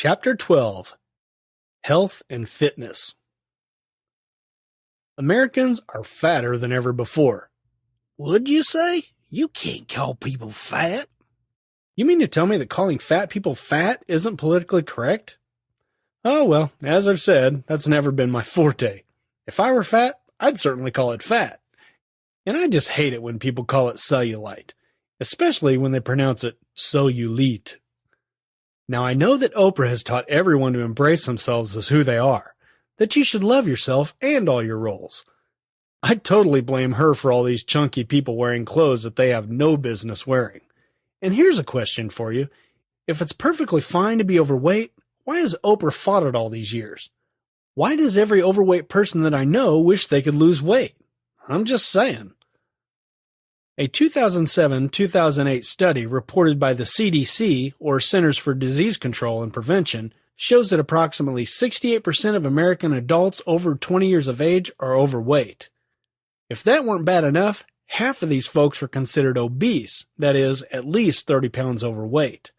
Chapter 12 Health and Fitness. Americans are fatter than ever before. Would you say? You can't call people fat. You mean to tell me that calling fat people fat isn't politically correct? Oh well, as I've said, that's never been my forte. If I were fat, I'd certainly call it fat. And I just hate it when people call it cellulite, especially when they pronounce it cellulite. Now I know that Oprah has taught everyone to embrace themselves as who they are, that you should love yourself and all your roles. I totally blame her for all these chunky people wearing clothes that they have no business wearing. And here's a question for you. If it's perfectly fine to be overweight, why has Oprah fought it all these years? Why does every overweight person that I know wish they could lose weight? I'm just saying. A 2007-2008 study reported by the CDC, or Centers for Disease Control and Prevention, shows that approximately 68% of American adults over 20 years of age are overweight. If that weren't bad enough, half of these folks are considered obese, that is, at least 30 pounds overweight.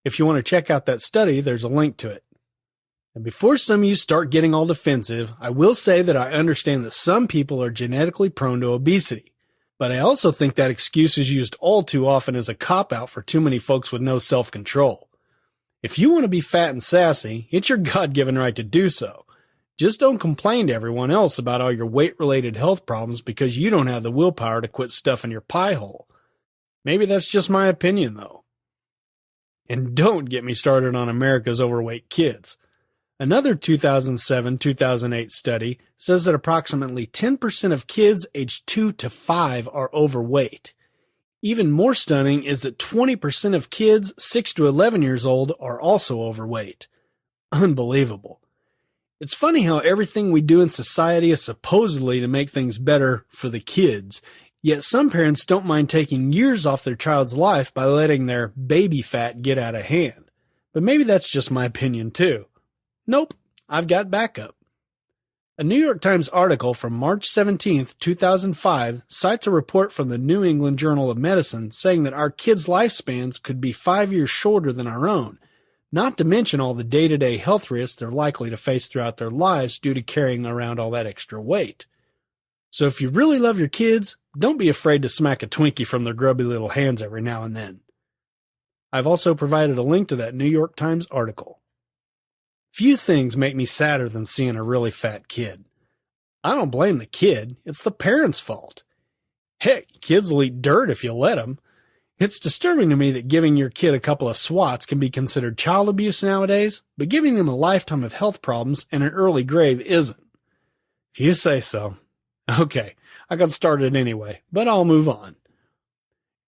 If you want to check out that study, there's a link to it. And before some of you start getting all defensive, I will say that I understand that some people are genetically prone to obesity. But I also think that excuse is used all too often as a cop-out for too many folks with no self-control. If you want to be fat and sassy, it's your God-given right to do so. Just don't complain to everyone else about all your weight-related health problems because you don't have the willpower to quit stuffing your pie hole. Maybe that's just my opinion, though. And don't get me started on America's overweight kids. Another 2007-2008 study says that approximately 10% of kids aged 2 to 5 are overweight. Even more stunning is that 20% of kids 6 to 11 years old are also overweight. Unbelievable. It's funny how everything we do in society is supposedly to make things better for the kids, yet some parents don't mind taking years off their child's life by letting their baby fat get out of hand. But maybe that's just my opinion too. Nope, I've got backup. A New York Times article from March 17, 2005 cites a report from the New England Journal of Medicine saying that our kids' lifespans could be 5 years shorter than our own, not to mention all the day-to-day health risks they're likely to face throughout their lives due to carrying around all that extra weight. So if you really love your kids, don't be afraid to smack a Twinkie from their grubby little hands every now and then. I've also provided a link to that New York Times article. Few things make me sadder than seeing a really fat kid. I don't blame the kid, it's the parents' fault. Heck, kids will eat dirt if you let them. It's disturbing to me that giving your kid a couple of swats can be considered child abuse nowadays, but giving them a lifetime of health problems and an early grave isn't. If you say so. Okay, I got started anyway, but I'll move on.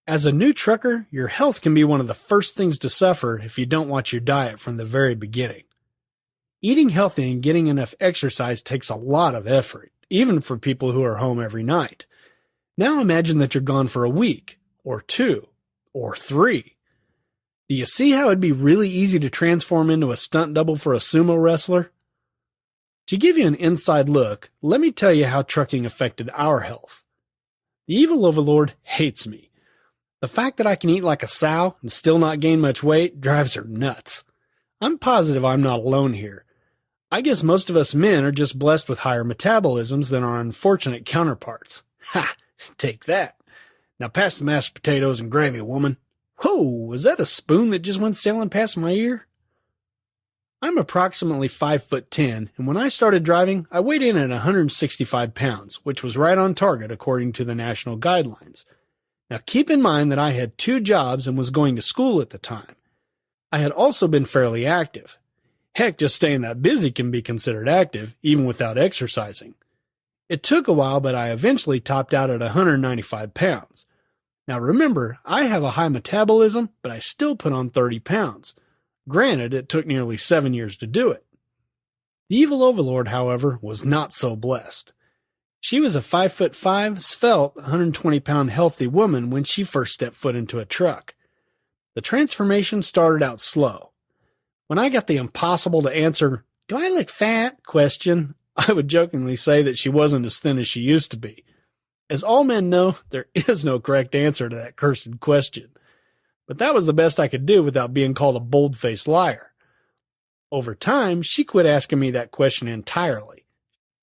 As a new trucker, your health can be one of the first things to suffer if you don't watch your diet from the very beginning. Eating healthy and getting enough exercise takes a lot of effort, even for people who are home every night. Now imagine that you're gone for a week, or 2, or 3. Do you see how it'd be really easy to transform into a stunt double for a sumo wrestler? To give you an inside look, let me tell you how trucking affected our health. The evil overlord hates me. The fact that I can eat like a sow and still not gain much weight drives her nuts. I'm positive I'm not alone here. I guess most of us men are just blessed with higher metabolisms than our unfortunate counterparts. Ha! Take that. Now pass the mashed potatoes and gravy, woman. Whoa, was that a spoon that just went sailing past my ear? I'm approximately 5'10", and when I started driving, I weighed in at 165 pounds, which was right on target according to the national guidelines. Now keep in mind that I had 2 jobs and was going to school at the time. I had also been fairly active. Heck, just staying that busy can be considered active, even without exercising. It took a while, but I eventually topped out at 195 pounds. Now remember, I have a high metabolism, but I still put on 30 pounds. Granted, it took nearly 7 years to do it. The evil overlord, however, was not so blessed. She was a 5'5", svelte, 120-pound healthy woman when she first stepped foot into a truck. The transformation started out slow. When I got the impossible to answer, "Do I look fat?" question, I would jokingly say that she wasn't as thin as she used to be. As all men know, there is no correct answer to that cursed question. But that was the best I could do without being called a bold-faced liar. Over time, she quit asking me that question entirely.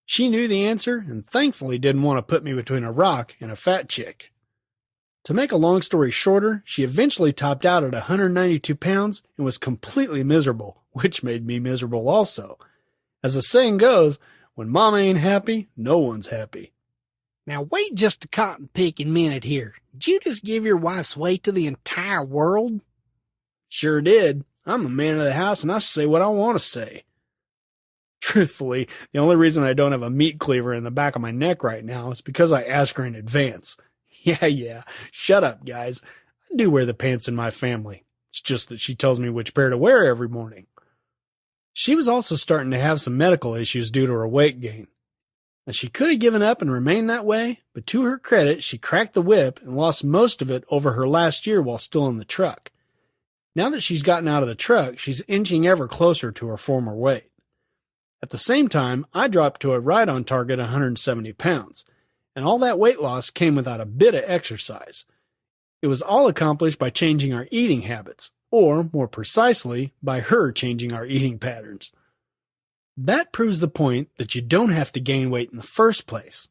She knew the answer and thankfully didn't want to put me between a rock and a fat chick. To make a long story shorter, she eventually topped out at 192 pounds and was completely miserable, which made me miserable also. As the saying goes, when mama ain't happy, no one's happy. Now wait just a cotton-picking minute here. Did you just give your wife's weight to the entire world? Sure did. I'm the man of the house and I say what I want to say. Truthfully, the only reason I don't have a meat cleaver in the back of my neck right now is because I ask her in advance. Yeah, shut up, guys. I do wear the pants in my family. It's just that she tells me which pair to wear every morning. She was also starting to have some medical issues due to her weight gain. And she could have given up and remained that way, but to her credit, she cracked the whip and lost most of it over her last year while still in the truck. Now that she's gotten out of the truck, she's inching ever closer to her former weight. At the same time, I dropped to a right on target 170 pounds, and all that weight loss came without a bit of exercise. It was all accomplished by changing our eating habits, or, more precisely, by her changing our eating patterns. That proves the point that you don't have to gain weight in the first place.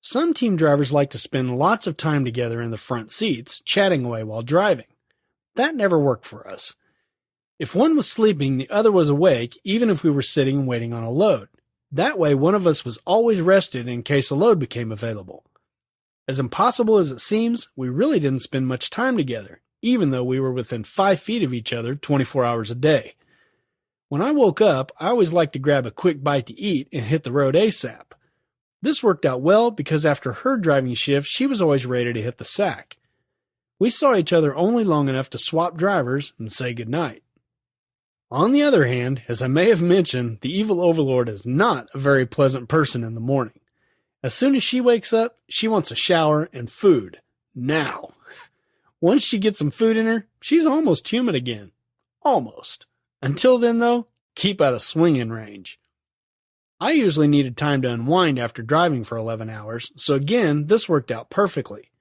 Some team drivers like to spend lots of time together in the front seats, chatting away while driving. That never worked for us. If one was sleeping, the other was awake, even if we were sitting and waiting on a load. That way, one of us was always rested in case a load became available. As impossible as it seems, we really didn't spend much time together, even though we were within 5 feet of each other 24 hours a day. When I woke up, I always liked to grab a quick bite to eat and hit the road ASAP. This worked out well because after her driving shift, she was always ready to hit the sack. We saw each other only long enough to swap drivers and say goodnight. On the other hand, as I may have mentioned, the evil overlord is not a very pleasant person in the morning. As soon as she wakes up, she wants a shower and food. Now. Once she gets some food in her, she's almost human again. Almost. Until then, though, keep out of swinging range. I usually needed time to unwind after driving for 11 hours, so again, this worked out perfectly.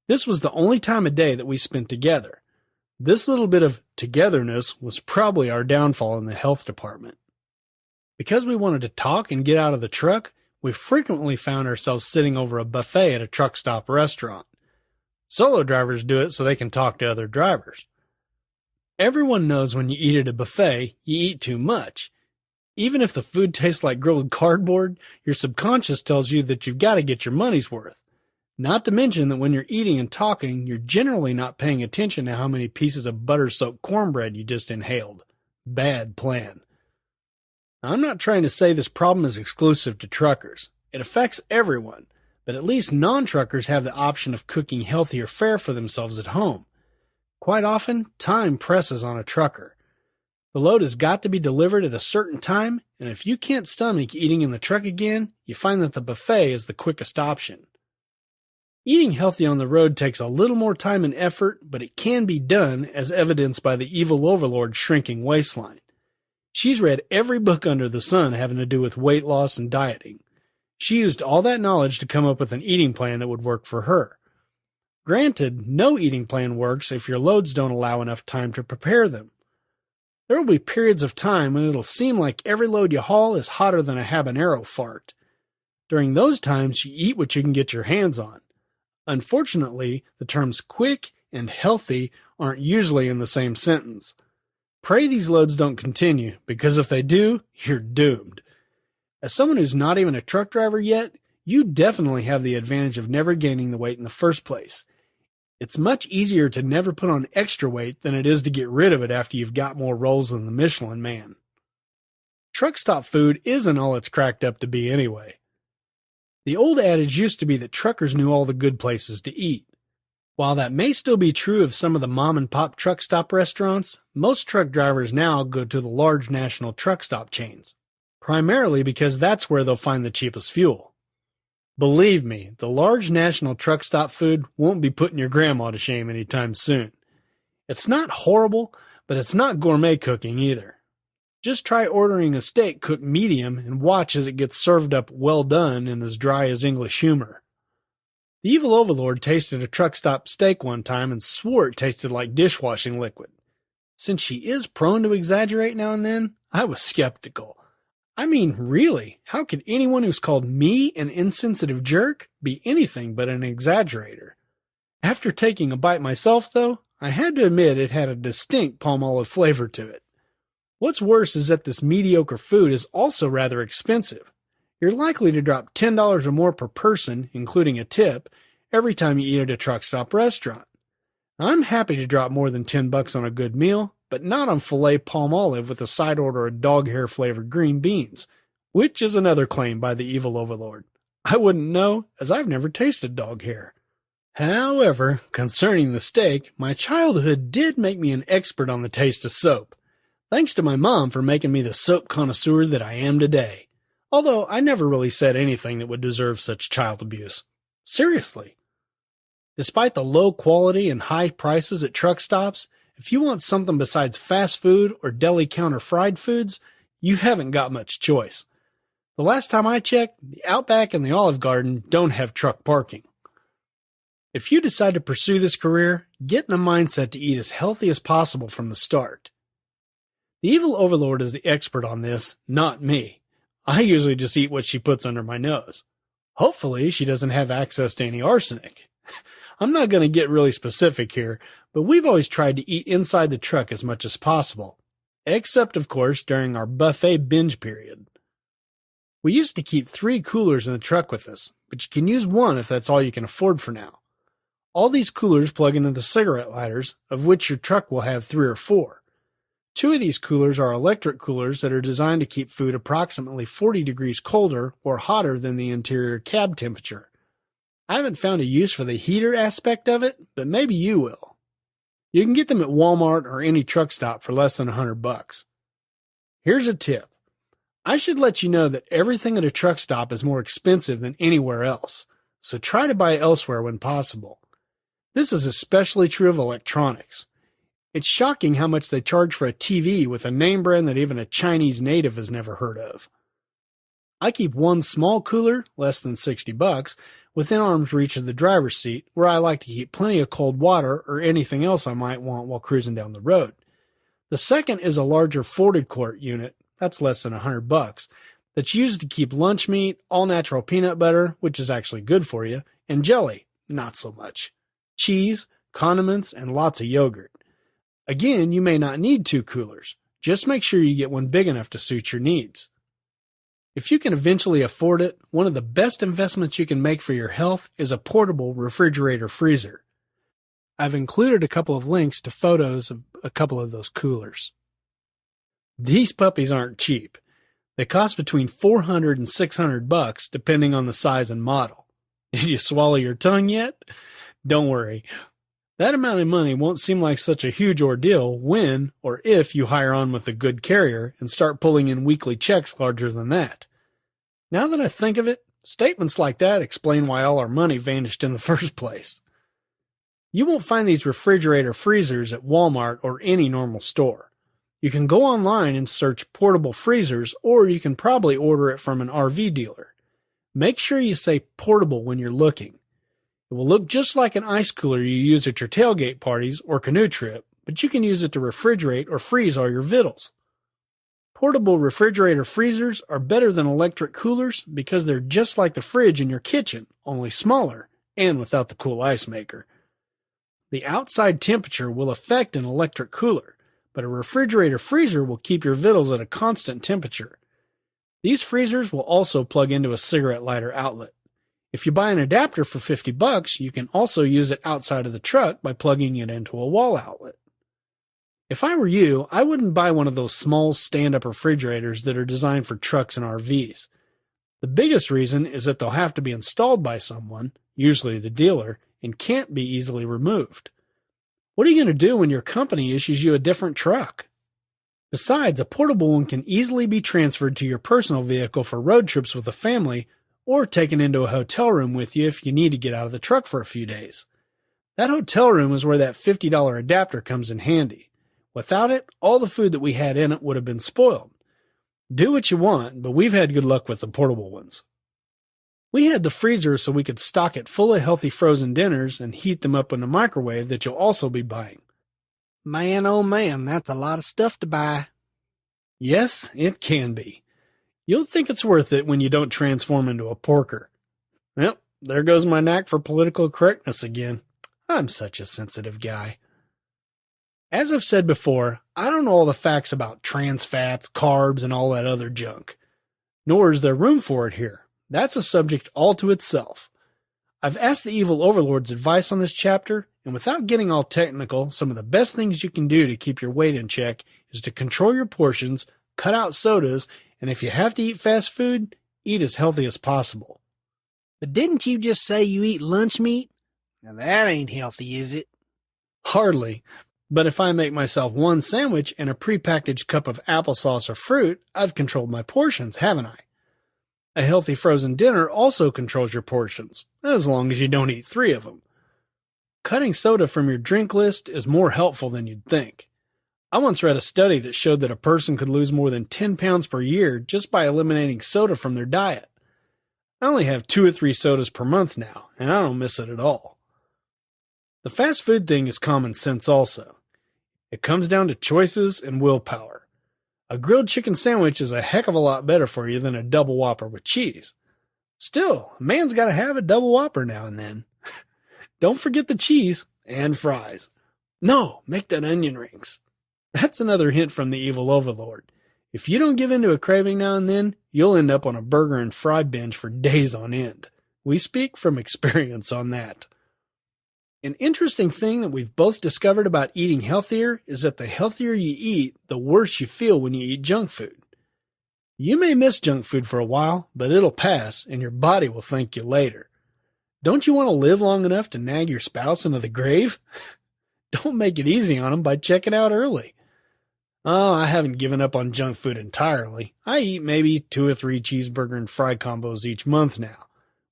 This was the only time of day that we spent together. This little bit of togetherness was probably our downfall in the health department. Because we wanted to talk and get out of the truck, we frequently found ourselves sitting over a buffet at a truck stop restaurant. Solo drivers do it so they can talk to other drivers. Everyone knows when you eat at a buffet, you eat too much. Even if the food tastes like grilled cardboard, your subconscious tells you that you've got to get your money's worth. Not to mention that when you're eating and talking, you're generally not paying attention to how many pieces of butter-soaked cornbread you just inhaled. Bad plan. Now, I'm not trying to say this problem is exclusive to truckers. It affects everyone, but at least non-truckers have the option of cooking healthier fare for themselves at home. Quite often, time presses on a trucker. The load has got to be delivered at a certain time, and if you can't stomach eating in the truck again, you find that the buffet is the quickest option. Eating healthy on the road takes a little more time and effort, but it can be done, as evidenced by the evil overlord's shrinking waistline. She's read every book under the sun having to do with weight loss and dieting. She used all that knowledge to come up with an eating plan that would work for her. Granted, no eating plan works if your loads don't allow enough time to prepare them. There will be periods of time when it'll seem like every load you haul is hotter than a habanero fart. During those times, you eat what you can get your hands on. Unfortunately, the terms quick and healthy aren't usually in the same sentence. Pray these loads don't continue, because if they do, you're doomed. As someone who's not even a truck driver yet, you definitely have the advantage of never gaining the weight in the first place. It's much easier to never put on extra weight than it is to get rid of it after you've got more rolls than the Michelin Man. Truck stop food isn't all it's cracked up to be anyway. The old adage used to be that truckers knew all the good places to eat. While that may still be true of some of the mom-and-pop truck stop restaurants, most truck drivers now go to the large national truck stop chains, primarily because that's where they'll find the cheapest fuel. Believe me, the large national truck stop food won't be putting your grandma to shame anytime soon. It's not horrible, but it's not gourmet cooking either. Just try ordering a steak cooked medium and watch as it gets served up well done and as dry as English humor. The evil overlord tasted a truck stop steak one time and swore it tasted like dishwashing liquid. Since she is prone to exaggerate now and then, I was skeptical. I mean, really, how could anyone who's called me an insensitive jerk be anything but an exaggerator? After taking a bite myself, though, I had to admit it had a distinct palm olive flavor to it. What's worse is that this mediocre food is also rather expensive. You're likely to drop $10 or more per person, including a tip, every time you eat at a truck stop restaurant. I'm happy to drop more than $10 on a good meal, but not on filet palm olive with a side order of dog hair flavored green beans, which is another claim by the evil overlord. I wouldn't know, as I've never tasted dog hair. However, concerning the steak, my childhood did make me an expert on the taste of soap. Thanks to my mom for making me the soap connoisseur that I am today. Although I never really said anything that would deserve such child abuse. Seriously. Despite the low quality and high prices at truck stops, if you want something besides fast food or deli counter fried foods, you haven't got much choice. The last time I checked, the Outback and the Olive Garden don't have truck parking. If you decide to pursue this career, get in a mindset to eat as healthy as possible from the start. The evil overlord is the expert on this, not me. I usually just eat what she puts under my nose. Hopefully, she doesn't have access to any arsenic. I'm not going to get really specific here, but we've always tried to eat inside the truck as much as possible. Except, of course, during our buffet binge period. We used to keep 3 coolers in the truck with us, but you can use 1 if that's all you can afford for now. All these coolers plug into the cigarette lighters, of which your truck will have 3 or 4. 2 of these coolers are electric coolers that are designed to keep food approximately 40 degrees colder or hotter than the interior cab temperature. I haven't found a use for the heater aspect of it, but maybe you will. You can get them at Walmart or any truck stop for less than $100. Here's a tip. I should let you know that everything at a truck stop is more expensive than anywhere else, so try to buy elsewhere when possible. This is especially true of electronics. It's shocking how much they charge for a TV with a name brand that even a Chinese native has never heard of. I keep 1 small cooler, less than $60, within arm's reach of the driver's seat, where I like to keep plenty of cold water or anything else I might want while cruising down the road. The second is a larger 40-quart unit, that's less than $100, that's used to keep lunch meat, all-natural peanut butter, which is actually good for you, and jelly, not so much, cheese, condiments, and lots of yogurt. Again, you may not need 2 coolers. Just make sure you get one big enough to suit your needs. If you can eventually afford it, one of the best investments you can make for your health is a portable refrigerator freezer. I've included a couple of links to photos of a couple of those coolers. These puppies aren't cheap. They cost between $400 and $600 depending on the size and model. Did you swallow your tongue yet? Don't worry. That amount of money won't seem like such a huge ordeal when or if you hire on with a good carrier and start pulling in weekly checks larger than that. Now that I think of it, statements like that explain why all our money vanished in the first place. You won't find these refrigerator freezers at Walmart or any normal store. You can go online and search portable freezers, or you can probably order it from an RV dealer. Make sure you say portable when you're looking. It will look just like an ice cooler you use at your tailgate parties or canoe trip, but you can use it to refrigerate or freeze all your vittles. Portable refrigerator freezers are better than electric coolers because they're just like the fridge in your kitchen, only smaller and without the cool ice maker. The outside temperature will affect an electric cooler, but a refrigerator freezer will keep your vittles at a constant temperature. These freezers will also plug into a cigarette lighter outlet. If you buy an adapter for $50, you can also use it outside of the truck by plugging it into a wall outlet. If I were you, I wouldn't buy one of those small stand-up refrigerators that are designed for trucks and RVs. The biggest reason is that they'll have to be installed by someone, usually the dealer, and can't be easily removed. What are you going to do when your company issues you a different truck? Besides, a portable one can easily be transferred to your personal vehicle for road trips with a family, or taken into a hotel room with you if you need to get out of the truck for a few days. That hotel room is where that $50 adapter comes in handy. Without it, all the food that we had in it would have been spoiled. Do what you want, but we've had good luck with the portable ones. We had the freezer so we could stock it full of healthy frozen dinners and heat them up in the microwave that you'll also be buying. Man, oh man, that's a lot of stuff to buy. Yes, it can be. You'll think it's worth it when you don't transform into a porker. Well, there goes my knack for political correctness again. I'm such a sensitive guy. As I've said before, I don't know all the facts about trans fats, carbs, and all that other junk. Nor is there room for it here. That's a subject all to itself. I've asked the evil overlord's advice on this chapter, and without getting all technical, some of the best things you can do to keep your weight in check is to control your portions, cut out sodas, and if you have to eat fast food, eat as healthy as possible. But didn't you just say you eat lunch meat? Now that ain't healthy, is it? Hardly. But if I make myself one sandwich and a prepackaged cup of applesauce or fruit, I've controlled my portions, haven't I? A healthy frozen dinner also controls your portions, as long as you don't eat 3 of them. Cutting soda from your drink list is more helpful than you'd think. I once read a study that showed that a person could lose more than 10 pounds per year just by eliminating soda from their diet. I only have 2 or 3 sodas per month now, and I don't miss it at all. The fast food thing is common sense also. It comes down to choices and willpower. A grilled chicken sandwich is a heck of a lot better for you than a double Whopper with cheese. Still, a man's got to have a double Whopper now and then. Don't forget the cheese and fries. No, make that onion rings. That's another hint from the evil overlord. If you don't give in to a craving now and then, you'll end up on a burger and fry binge for days on end. We speak from experience on that. An interesting thing that we've both discovered about eating healthier is that the healthier you eat, the worse you feel when you eat junk food. You may miss junk food for a while, but it'll pass and your body will thank you later. Don't you want to live long enough to nag your spouse into the grave? Don't make it easy on them by checking out early. Oh, I haven't given up on junk food entirely. I eat maybe 2 or 3 cheeseburger and fry combos each month now.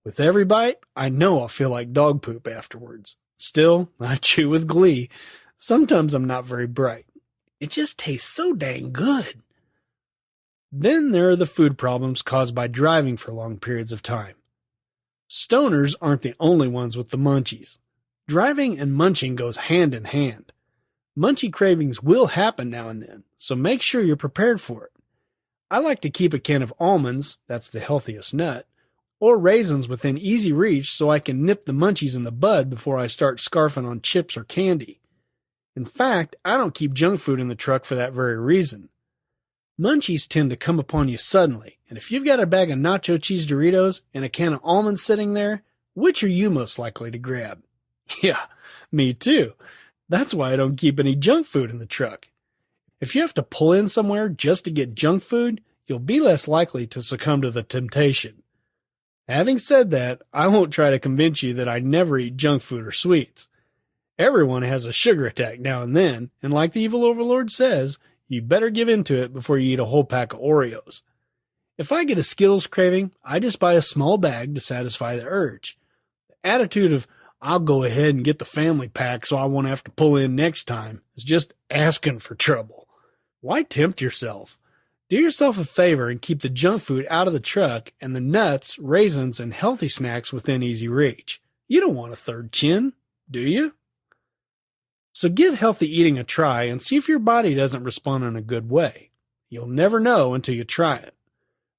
With every bite, I know I'll feel like dog poop afterwards. Still, I chew with glee. Sometimes I'm not very bright. It just tastes so dang good. Then there are the food problems caused by driving for long periods of time. Stoners aren't the only ones with the munchies. Driving and munching goes hand in hand. Munchie cravings will happen now and then, so make sure you're prepared for it. I like to keep a can of almonds, that's the healthiest nut, or raisins within easy reach so I can nip the munchies in the bud before I start scarfing on chips or candy. In fact, I don't keep junk food in the truck for that very reason. Munchies tend to come upon you suddenly, and if you've got a bag of nacho cheese Doritos and a can of almonds sitting there, which are you most likely to grab? Yeah, me too. That's why I don't keep any junk food in the truck. If you have to pull in somewhere just to get junk food, you'll be less likely to succumb to the temptation. Having said that, I won't try to convince you that I never eat junk food or sweets. Everyone has a sugar attack now and then, and like the evil overlord says, you better give in to it before you eat a whole pack of Oreos. If I get a Skittles craving, I just buy a small bag to satisfy the urge. The attitude of, I'll go ahead and get the family pack so I won't have to pull in next time is just asking for trouble. Why tempt yourself? Do yourself a favor and keep the junk food out of the truck and the nuts, raisins, and healthy snacks within easy reach. You don't want a third chin, do you? So give healthy eating a try and see if your body doesn't respond in a good way. You'll never know until you try it.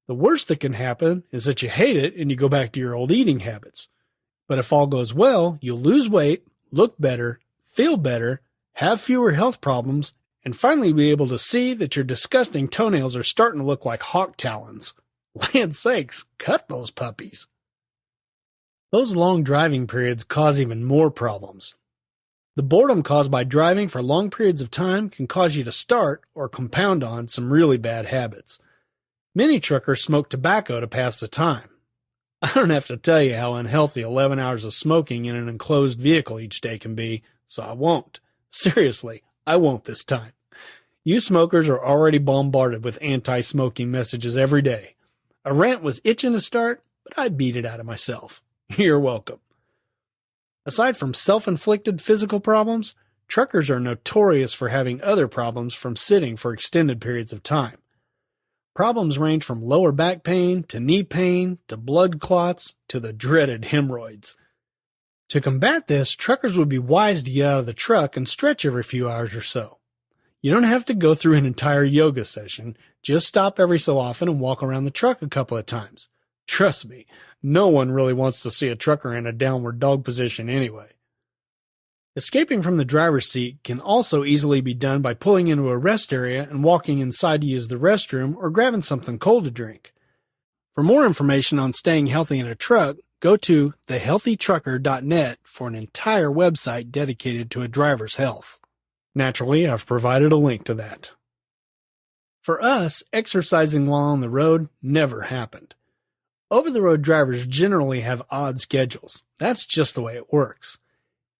The worst that can happen is that you hate it and you go back to your old eating habits. But if all goes well, you'll lose weight, look better, feel better, have fewer health problems, and finally be able to see that your disgusting toenails are starting to look like hawk talons. Land sakes, cut those puppies. Those long driving periods cause even more problems. The boredom caused by driving for long periods of time can cause you to start or compound on some really bad habits. Many truckers smoke tobacco to pass the time. I don't have to tell you how unhealthy 11 hours of smoking in an enclosed vehicle each day can be, so I won't. Seriously, I won't this time. You smokers are already bombarded with anti-smoking messages every day. A rant was itching to start, but I beat it out of myself. You're welcome. Aside from self-inflicted physical problems, truckers are notorious for having other problems from sitting for extended periods of time. Problems range from lower back pain to knee pain to blood clots to the dreaded hemorrhoids. To combat this, truckers would be wise to get out of the truck and stretch every few hours or so. You don't have to go through an entire yoga session. Just stop every so often and walk around the truck a couple of times. Trust me, no one really wants to see a trucker in a downward dog position anyway. Escaping from the driver's seat can also easily be done by pulling into a rest area and walking inside to use the restroom or grabbing something cold to drink. For more information on staying healthy in a truck, go to thehealthytrucker.net for an entire website dedicated to a driver's health. Naturally, I've provided a link to that. For us, exercising while on the road never happened. Over-the-road drivers generally have odd schedules. That's just the way it works.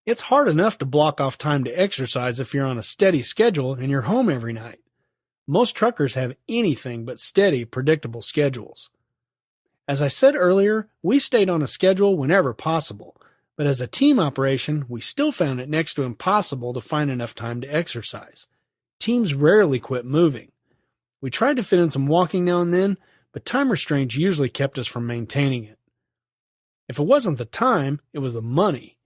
It's hard enough to block off time to exercise if you're on a steady schedule and you're home every night. Most truckers have anything but steady, predictable schedules. As I said earlier, we stayed on a schedule whenever possible, but as a team operation, we still found it next to impossible to find enough time to exercise. Teams rarely quit moving. We tried to fit in some walking now and then, but time restraints usually kept us from maintaining it. If it wasn't the time, it was the money.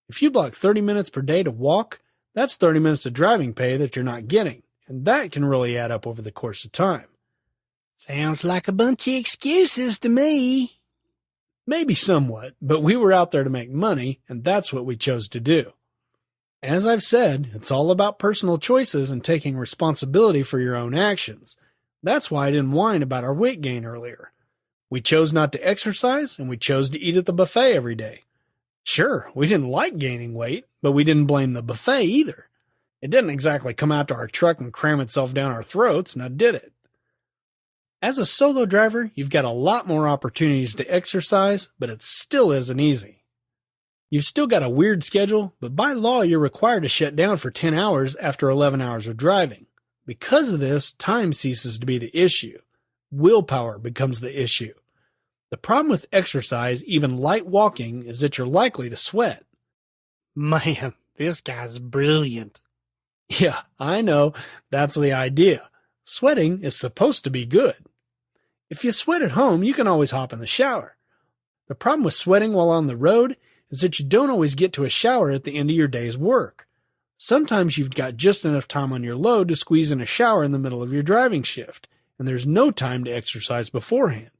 If you block 30 minutes per day to walk, that's 30 minutes of driving pay that you're not getting, and that can really add up over the course of time. Sounds like a bunch of excuses to me. Maybe somewhat, but we were out there to make money, and that's what we chose to do. As I've said, it's all about personal choices and taking responsibility for your own actions. That's why I didn't whine about our weight gain earlier. We chose not to exercise, and we chose to eat at the buffet every day. Sure, we didn't like gaining weight, but we didn't blame the buffet either. It didn't exactly come out to our truck and cram itself down our throats, now did it? As a solo driver, you've got a lot more opportunities to exercise, but it still isn't easy. You've still got a weird schedule, but by law you're required to shut down for 10 hours after 11 hours of driving. Because of this, time ceases to be the issue. Willpower becomes the issue. The problem with exercise, even light walking, is that you're likely to sweat. Man, this guy's brilliant. Yeah, I know. That's the idea. Sweating is supposed to be good. If you sweat at home, you can always hop in the shower. The problem with sweating while on the road is that you don't always get to a shower at the end of your day's work. Sometimes you've got just enough time on your load to squeeze in a shower in the middle of your driving shift, and there's no time to exercise beforehand.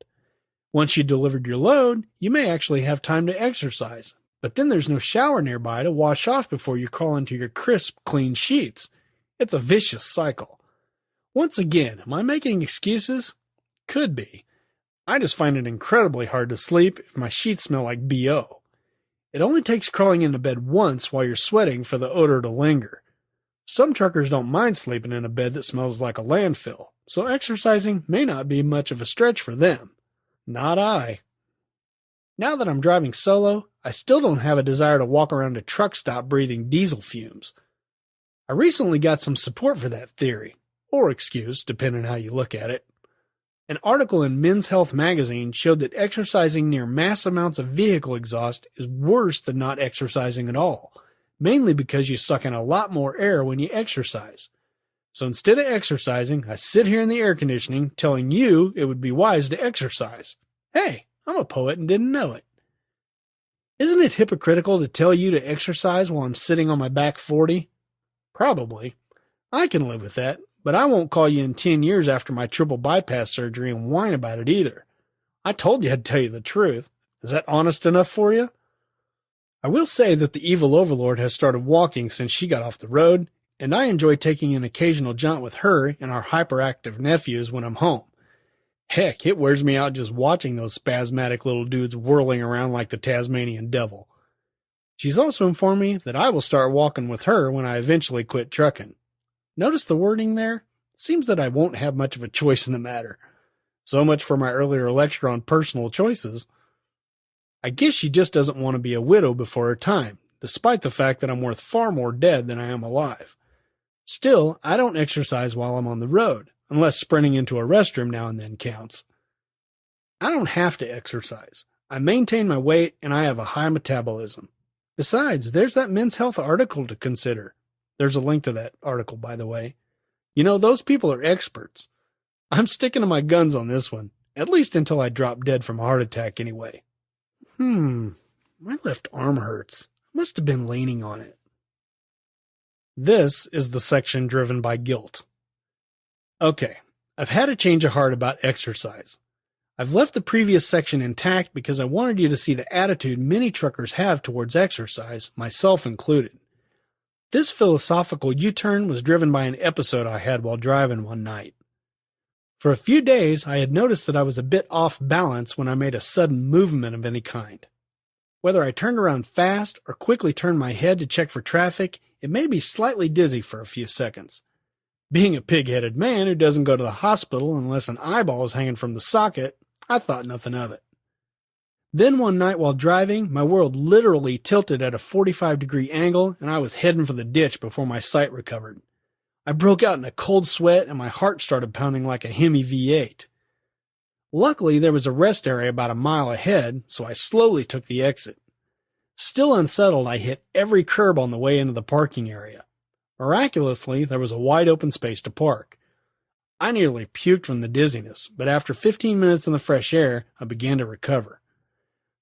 Once you delivered your load, you may actually have time to exercise, but then there's no shower nearby to wash off before you crawl into your crisp, clean sheets. It's a vicious cycle. Once again, am I making excuses? Could be. I just find it incredibly hard to sleep if my sheets smell like BO. It only takes crawling into bed once while you're sweating for the odor to linger. Some truckers don't mind sleeping in a bed that smells like a landfill, so exercising may not be much of a stretch for them. Not I. Now that I'm driving solo, I still don't have a desire to walk around a truck stop breathing diesel fumes. I recently got some support for that theory, or excuse, depending on how you look at it. An article in Men's Health magazine showed that exercising near mass amounts of vehicle exhaust is worse than not exercising at all, mainly because you suck in a lot more air when you exercise. So instead of exercising, I sit here in the air conditioning telling you it would be wise to exercise. Hey, I'm a poet and didn't know it. Isn't it hypocritical to tell you to exercise while I'm sitting on my back 40? Probably. I can live with that, but I won't call you in 10 years after my triple bypass surgery and whine about it either. I told you I'd tell you the truth. Is that honest enough for you? I will say that the evil overlord has started walking since she got off the road, and I enjoy taking an occasional jaunt with her and our hyperactive nephews when I'm home. Heck, it wears me out just watching those spasmodic little dudes whirling around like the Tasmanian devil. She's also informed me that I will start walking with her when I eventually quit trucking. Notice the wording there? It seems that I won't have much of a choice in the matter. So much for my earlier lecture on personal choices. I guess she just doesn't want to be a widow before her time, despite the fact that I'm worth far more dead than I am alive. Still, I don't exercise while I'm on the road, unless sprinting into a restroom now and then counts. I don't have to exercise. I maintain my weight and I have a high metabolism. Besides, there's that Men's Health article to consider. There's a link to that article, by the way. You know, those people are experts. I'm sticking to my guns on this one, at least until I drop dead from a heart attack anyway. My left arm hurts. I must have been leaning on it. This is the section driven by guilt. Okay, I've had a change of heart about exercise. I've left the previous section intact because I wanted you to see the attitude many truckers have towards exercise, myself included. This philosophical U-turn was driven by an episode I had while driving one night. For a few days, I had noticed that I was a bit off balance when I made a sudden movement of any kind. Whether I turned around fast or quickly turned my head to check for traffic, it made me slightly dizzy for a few seconds. Being a pig-headed man who doesn't go to the hospital unless an eyeball is hanging from the socket, I thought nothing of it. Then one night while driving, my world literally tilted at a 45-degree angle and I was heading for the ditch before my sight recovered. I broke out in a cold sweat and my heart started pounding like a Hemi V8. Luckily, there was a rest area about a mile ahead, so I slowly took the exit. Still unsettled, I hit every curb on the way into the parking area. Miraculously, there was a wide open space to park. I nearly puked from the dizziness, but after 15 minutes in the fresh air, I began to recover.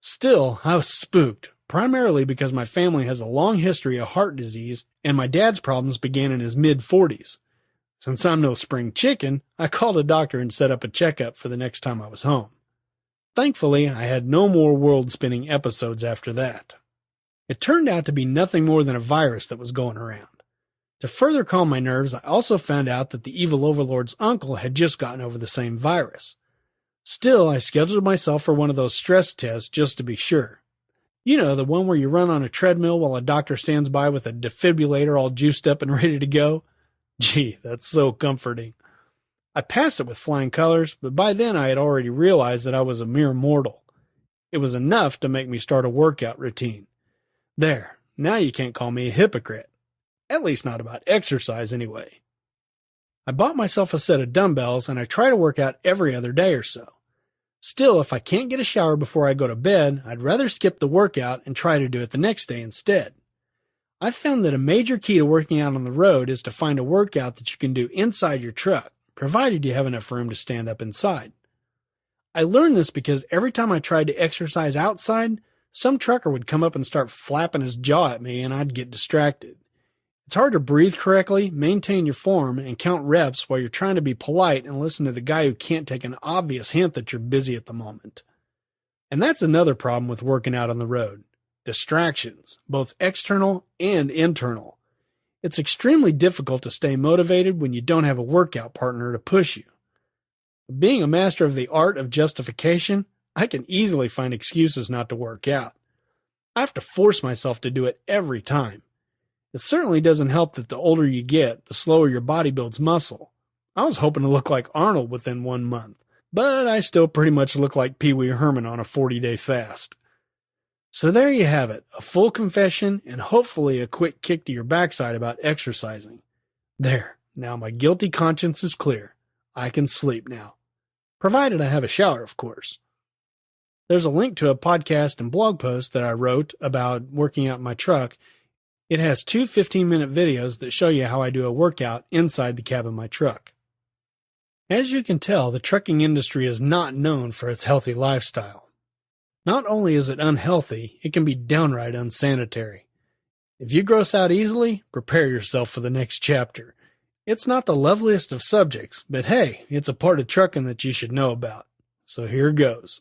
Still, I was spooked, primarily because my family has a long history of heart disease, and my dad's problems began in his mid-40s. Since I'm no spring chicken, I called a doctor and set up a checkup for the next time I was home. Thankfully, I had no more world-spinning episodes after that. It turned out to be nothing more than a virus that was going around. To further calm my nerves, I also found out that the evil overlord's uncle had just gotten over the same virus. Still, I scheduled myself for one of those stress tests just to be sure. You know, the one where you run on a treadmill while a doctor stands by with a defibrillator all juiced up and ready to go. Gee, that's so comforting. I passed it with flying colors, but by then I had already realized that I was a mere mortal. It was enough to make me start a workout routine. There, now you can't call me a hypocrite. At least not about exercise, anyway. I bought myself a set of dumbbells, and I try to work out every other day or so. Still, if I can't get a shower before I go to bed, I'd rather skip the workout and try to do it the next day instead. I've found that a major key to working out on the road is to find a workout that you can do inside your truck, provided you have enough room to stand up inside. I learned this because every time I tried to exercise outside, some trucker would come up and start flapping his jaw at me, and I'd get distracted. It's hard to breathe correctly, maintain your form, and count reps while you're trying to be polite and listen to the guy who can't take an obvious hint that you're busy at the moment. And that's another problem with working out on the road. Distractions, both external and internal. It's extremely difficult to stay motivated when you don't have a workout partner to push you. Being a master of the art of justification, I can easily find excuses not to work out. I have to force myself to do it every time. It certainly doesn't help that the older you get, the slower your body builds muscle. I was hoping to look like Arnold within 1 month, but I still pretty much look like Pee Wee Herman on a 40-day fast. So there you have it, a full confession and hopefully a quick kick to your backside about exercising. There, now my guilty conscience is clear. I can sleep now. Provided I have a shower, of course. There's a link to a podcast and blog post that I wrote about working out in my truck. It has 2 15-minute videos that show you how I do a workout inside the cab of my truck. As you can tell, the trucking industry is not known for its healthy lifestyle. Not only is it unhealthy, it can be downright unsanitary. If you gross out easily, prepare yourself for the next chapter. It's not the loveliest of subjects, but hey, it's a part of trucking that you should know about. So here goes.